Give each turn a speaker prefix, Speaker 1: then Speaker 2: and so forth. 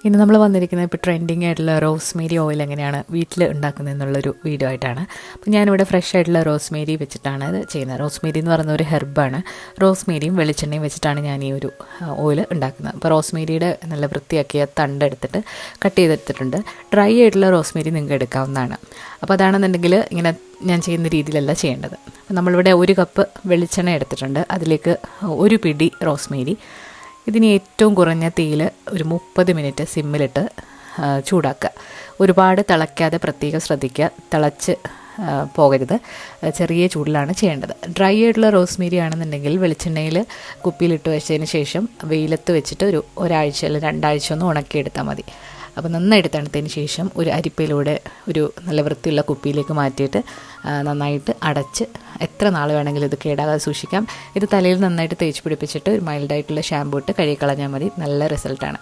Speaker 1: ഇന്ന് നമ്മൾ വന്നിരിക്കുന്നത് ഇപ്പോൾ ട്രെൻഡിങ് ആയിട്ടുള്ള റോസ്മേരി ഓയിൽ എങ്ങനെയാണ് വീട്ടിൽ ഉണ്ടാക്കുന്നത് എന്നുള്ളൊരു വീഡിയോ ആയിട്ടാണ്. അപ്പോൾ ഞാനിവിടെ ഫ്രഷ് ആയിട്ടുള്ള റോസ്മേരി വെച്ചിട്ടാണ് ഇത് ചെയ്യുന്നത്. റോസ്മേരി എന്ന് പറയുന്ന ഒരു ഹെർബാണ്. റോസ്മേരിയും വെളിച്ചെണ്ണയും വെച്ചിട്ടാണ് ഞാൻ ഈ ഒരു ഓയിൽ ഉണ്ടാക്കുന്നത്. അപ്പോൾ റോസ്മേരിയുടെ നല്ല വൃത്തിയാക്കിയ തണ്ട് എടുത്തിട്ട് കട്ട് ചെയ്തെടുത്തിട്ടുണ്ട്. ഡ്രൈ ആയിട്ടുള്ള റോസ്മേരി നിങ്ങൾക്ക് എടുക്കാവുന്നതാണ്. അപ്പോൾ അതാണെന്നുണ്ടെങ്കിൽ ഇങ്ങനെ ഞാൻ ചെയ്യുന്ന രീതിയിലല്ല ചെയ്യേണ്ടത്. അപ്പോൾ നമ്മളിവിടെ 1 കപ്പ് വെളിച്ചെണ്ണ എടുത്തിട്ടുണ്ട്. അതിലേക്ക് 1 പിടി റോസ്മേരി. ഇതിന് ഏറ്റവും കുറഞ്ഞ തീയിൽ ഒരു 30 മിനിറ്റ് സിമ്മിലിട്ട് ചൂടാക്കുക. ഒരുപാട് തിളയ്ക്കാതെ പ്രത്യേകം ശ്രദ്ധിക്കുക. തിളച്ച് പോകരുത്. ചെറിയ ചൂടിലാണ് ചെയ്യേണ്ടത്. ഡ്രൈ ആയിട്ടുള്ള റോസ്മേരി ആണെന്നുണ്ടെങ്കിൽ വെളിച്ചെണ്ണയിൽ കുപ്പിയിലിട്ട് വെച്ചതിന് ശേഷം വെയിലത്ത് വെച്ചിട്ട് ഒരാഴ്ച അല്ലെങ്കിൽ 2 ആഴ്ച ഒന്ന് ഉണക്കിയെടുത്താൽ മതി. അപ്പോൾ നന്നായിട്ട് തണുത്തതിന് ശേഷം ഒരു അരിപ്പയിലൂടെ ഒരു നല്ല വൃത്തിയുള്ള കുപ്പിയിലേക്ക് മാറ്റിയിട്ട് നന്നായിട്ട് അടച്ച് എത്ര നാൾ വേണമെങ്കിലും ഇത് കേടാകാതെ സൂക്ഷിക്കാം. ഇത് തലയിൽ നന്നായിട്ട് തേച്ച് പിടിപ്പിച്ചിട്ട് ഒരു മൈൽഡായിട്ടുള്ള ഷാമ്പൂ ഇട്ട് കഴുകി കളഞ്ഞാൽ മതി. നല്ല റിസൾട്ടാണ്.